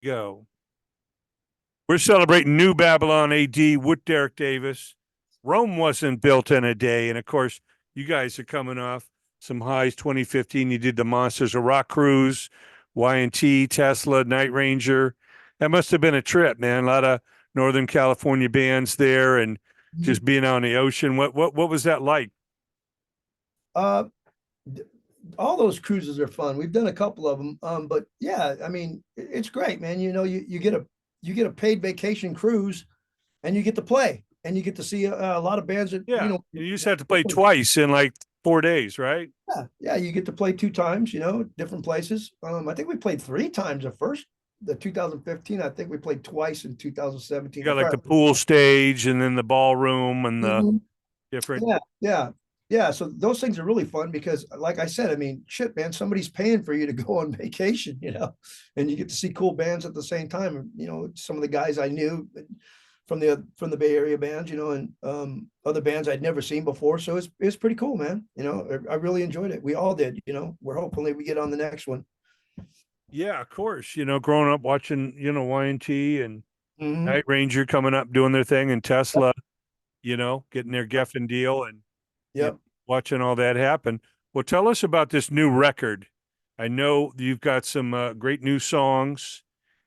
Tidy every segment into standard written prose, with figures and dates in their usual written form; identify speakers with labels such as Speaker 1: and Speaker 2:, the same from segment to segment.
Speaker 1: Go. We're celebrating New Babylon AD with Derek Davis. Rome wasn't built in a day. And of course, you guys are coming off some highs. 2015, you did the Monsters of Rock cruise, Y&T, Tesla, Night Ranger. That must have been a trip, man. A lot of Northern California bands there and just being on the ocean. What was that like?
Speaker 2: Uh, all those cruises are fun. We've done a couple of them. But yeah, I mean, it's great, man. You get a paid vacation cruise, and you get to play, and you get to see a lot of bands that
Speaker 1: Yeah, you just have to play twice in like 4 days, right?
Speaker 2: Yeah, you get to play 2 times, different places. I think we played 3 times the 2015. I think we played twice in 2017.
Speaker 1: You got like the pool stage and then the ballroom and the different.
Speaker 2: Yeah. So those things are really fun because, like I said, I mean, shit, man, somebody's paying for you to go on vacation, and you get to see cool bands at the same time. Some of the guys I knew from the Bay Area bands, and other bands I'd never seen before. So it's pretty cool, man. I really enjoyed it. We all did. We're hopefully we get on the next one.
Speaker 1: Yeah, of course. Growing up watching, Y&T and
Speaker 2: Mhm.
Speaker 1: Night Ranger coming up doing their thing and Tesla, getting their Geffen deal and
Speaker 2: Yep.
Speaker 1: watching all that happen. Well, tell us about this new record. I know you've got some great new songs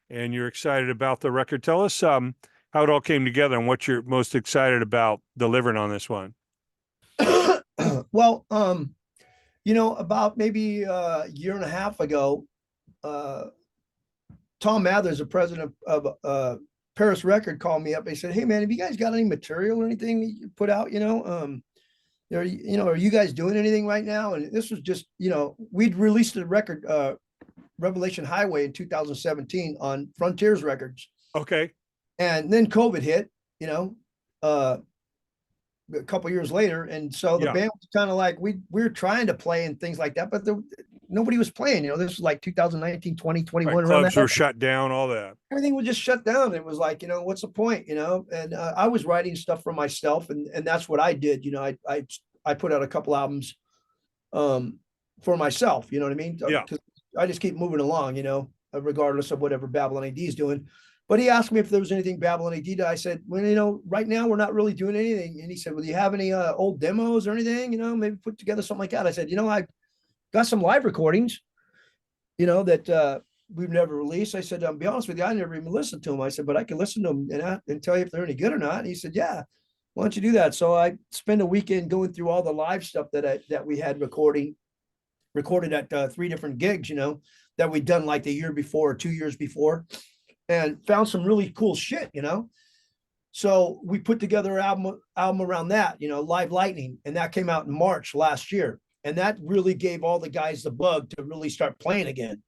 Speaker 1: and you're excited about the record. Tell us how it all came together and what you're most excited about delivering on this one.
Speaker 2: Well, about maybe a year and a half ago, Tom Mathers, the president of Paris Record, called me up. He said, "Hey, man, have you guys got any material or anything you put out? Are you guys doing anything right now?" And this was just, we'd released a record, Revelation Highway, in 2017 on Frontiers Records.
Speaker 1: Okay.
Speaker 2: And then COVID hit, a couple years later. And so the band was kind of like, we were trying to play and things like that, but nobody was playing. This was like 2019, 20, 21.
Speaker 1: Right, clubs were shut down, all that.
Speaker 2: Everything was just shut down. It was like, what's the point, and I was writing stuff for myself, and that's what I did. I put out a couple albums for myself, you know what I mean?
Speaker 1: Yeah.
Speaker 2: I just keep moving along, regardless of whatever Babylon AD is doing. But he asked me if there was anything Babylon AD did. I said, well, right now we're not really doing anything. And he said, well, do you have any old demos or anything? Maybe put together something like that. I said, I got some live recordings, that we've never released. I said, I'll be honest with you, I never even listened to them. I said, but I can listen to them and tell you if they're any good or not. And he said, yeah, why don't you do that? So I spent a weekend going through all the live stuff that we had recorded at 3 different gigs, that we'd done like the year before or 2 years before, and found some really cool shit, So we put together an album around that, Live Lightning, and that came out in March last year. And that really gave all the guys the bug to really start playing again,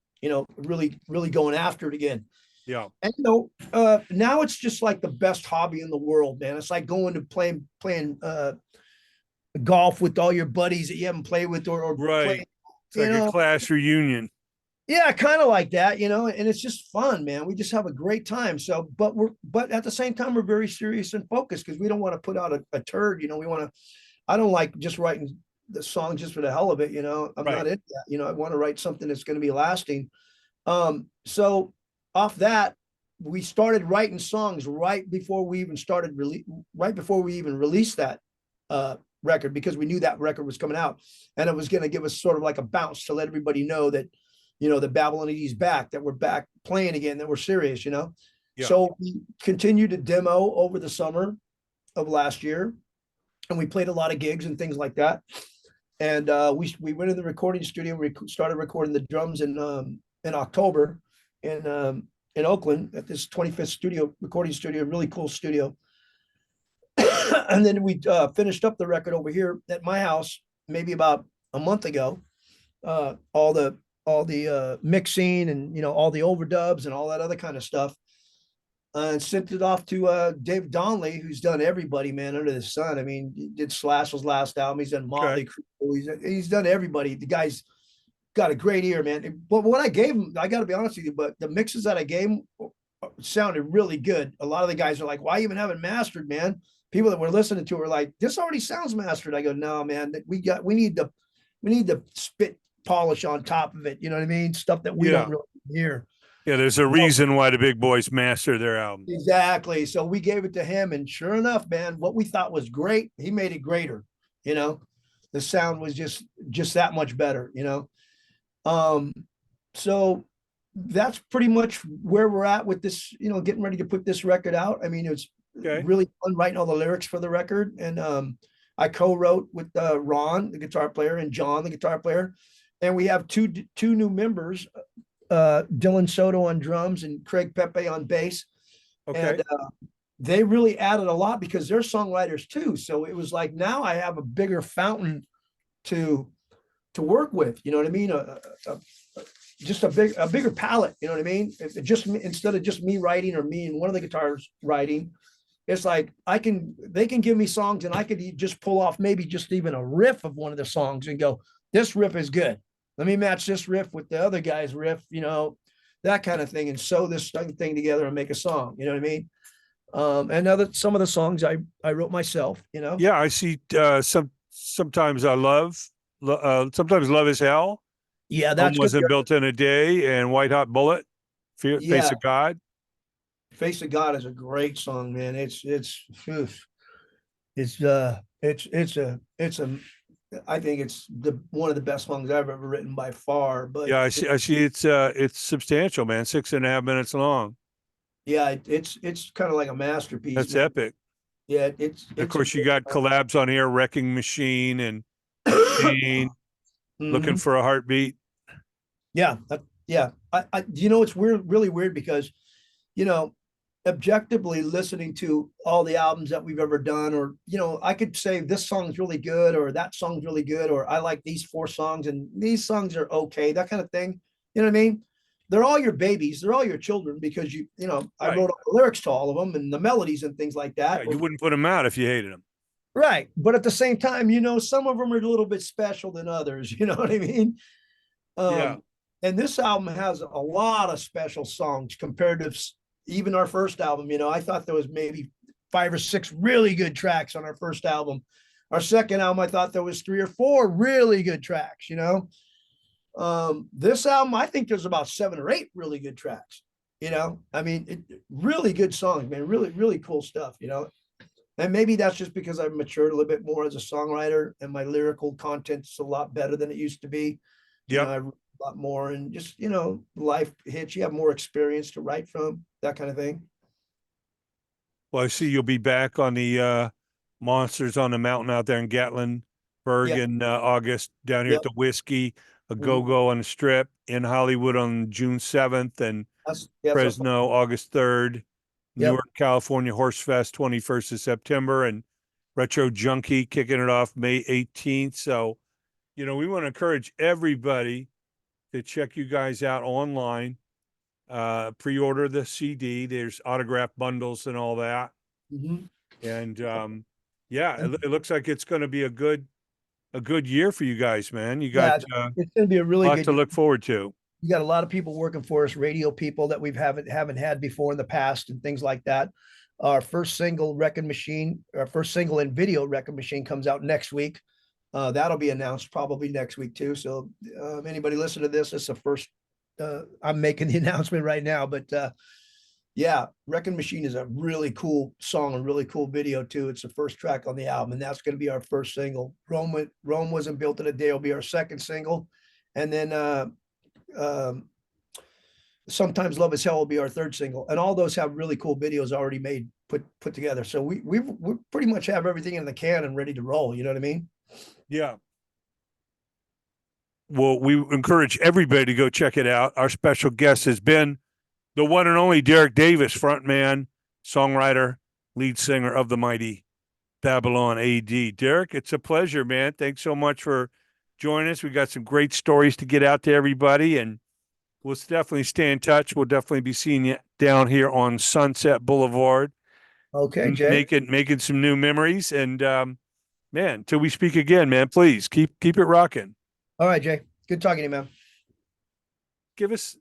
Speaker 2: really, really going after it again.
Speaker 1: Yeah.
Speaker 2: And now it's just like the best hobby in the world, man. It's like going to playing golf with all your buddies that you haven't played with, or
Speaker 1: right. It's like a class reunion.
Speaker 2: Yeah, kind of like that, and it's just fun, man. We just have a great time. So, but at the same time, we're very serious and focused because we don't want to put out a turd. I don't like just writing the song just for the hell of it. I'm not into that. I want to write something that's going to be lasting. So off that, we started writing songs right before we even released that record, because we knew that record was coming out and it was going to give us sort of like a bounce to let everybody know that, the Babylon AD is back, that we're back playing again, that we're serious, Yeah. So we continued to demo over the summer of last year, and we played a lot of gigs and things like that. And we went in the recording studio. We started recording the drums in October in Oakland at this 25th recording studio, really cool studio. And then we finished up the record over here at my house maybe about a month ago. All the mixing and all the overdubs and all that other kind of stuff, and sent it off to Dave Donnelly, who's done everybody, man, under the sun. I mean, he did Slash's last album. He's done Motley Crue. He's done everybody. The guy's got a great ear, man. But what I gave him, I got to be honest with you, but the mixes that I gave him sounded really good. A lot of the guys are like, "Why even have it mastered, man?" People that were listening to it were like, "This already sounds mastered." I go, "No, man. We need the spit polish on top of it." You know what I mean? Stuff that we don't really hear.
Speaker 1: Yeah, there's a reason why the big boys master their album.
Speaker 2: Exactly. So we gave it to him, and sure enough, man, what we thought was great, he made it greater. You know, the sound was just that much better. Um, so that's pretty much where we're at with this. Getting ready to put this record out. I mean, it's
Speaker 1: Okay.
Speaker 2: really fun writing all the lyrics for the record, and I co-wrote with Ron, the guitar player, and John, the guitar player, and we have two new members, Dylan Soto on drums and Craig Pepe on bass.
Speaker 1: Okay.
Speaker 2: And they really added a lot because they're songwriters too. So it was like, now I have a bigger fountain to work with. You know what I mean? Just a bigger palette. You know what I mean? Instead of just me writing or me and one of the guitars writing, it's like they can give me songs and I could just pull off maybe just even a riff of one of the songs and go, this riff is good. Let me match this riff with the other guy's riff, that kind of thing, and sew this thing together and make a song. You know what I mean? And some of the songs I wrote myself.
Speaker 1: Yeah, I see. Sometimes I sometimes Love Is Hell.
Speaker 2: Yeah,
Speaker 1: Rome
Speaker 2: that's
Speaker 1: Wasn't Built in a Day, and White Hot Bullet, Face
Speaker 2: Yeah.
Speaker 1: of God.
Speaker 2: Face of God is a great song, man. I think it's one of the best songs I've ever written by far. But
Speaker 1: Yeah, I see. It's substantial, man. 6.5 minutes long.
Speaker 2: yeah, it's kind of like a masterpiece.
Speaker 1: That's
Speaker 2: man.
Speaker 1: epic.
Speaker 2: Yeah,
Speaker 1: Of course, you got collabs on here, Wrecking Machine and Pain, Looking for a Heartbeat.
Speaker 2: Yeah, yeah. It's weird, really weird because, objectively listening to all the albums that we've ever done, or I could say this song's really good or that song's really good, or I like these 4 songs and these songs are okay, that kind of thing. You know what I mean? They're all your babies, they're all your children, because I
Speaker 1: Right.
Speaker 2: wrote all the lyrics to all of them and the melodies and things like that.
Speaker 1: Yeah, you wouldn't put them out if you hated them.
Speaker 2: Right. But at the same time, some of them are a little bit special than others. You know what I mean?
Speaker 1: Yeah.
Speaker 2: And this album has a lot of special songs compared to even our first album. I thought there was maybe 5 or 6 really good tracks on our first album. Our second album, I thought there was 3 or 4 really good tracks. This album, I think there's about 7 or 8 really good tracks. I mean, really good songs, man. Really, really cool stuff. And maybe that's just because I've matured a little bit more as a songwriter, and my lyrical content's a lot better than it used to be.
Speaker 1: Yeah.
Speaker 2: I wrote a lot more, and just, life hits, you have more experience to write from, that kind of thing.
Speaker 1: Well, I see you'll be back on the Monsters on the Mountain out there in Gatlinburg in August, down here at the Whiskey, a Go-Go on the Strip in Hollywood on June 7th, and Fresno August 3rd. Newark, California Horse Fest 21st of September, and Retro Junkie kicking it off May 18th. So, we want to encourage everybody to check you guys out online. Pre-order the CD. There's autograph bundles and all that.
Speaker 2: Mm-hmm.
Speaker 1: And it looks like it's going to be a good year for you guys, man. You got
Speaker 2: it's going to be a really
Speaker 1: lot
Speaker 2: good
Speaker 1: to look forward to.
Speaker 2: You got a lot of people working for us, radio people that we haven't had before in the past and things like that. Our first single, Wrecking Machine, our first single in video, Wrecking Machine, comes out next week. That'll be announced probably next week too. So anybody listen to this, it's the first, I'm making the announcement right now, but Wrecking Machine is a really cool song and really cool video too. It's the first track on the album, and that's going to be our first single. Rome Wasn't Built in a Day will be our second single. And then Sometimes Love Is Hell will be our third single, and all those have really cool videos already made, put together. So we pretty much have everything in the can and ready to roll. You know what I mean?
Speaker 1: Yeah. Well, we encourage everybody to go check it out. Our special guest has been the one and only Derek Davis, frontman, songwriter, lead singer of the mighty Babylon AD. Derek, it's a pleasure, man. Thanks so much for joining us. We got some great stories to get out to everybody, and we'll definitely stay in touch. We'll definitely be seeing you down here on Sunset Boulevard.
Speaker 2: Okay, Jay.
Speaker 1: Making some new memories, and man, till we speak again, man, please keep it rocking.
Speaker 2: All right, Jay. Good talking to you, man.
Speaker 1: Give us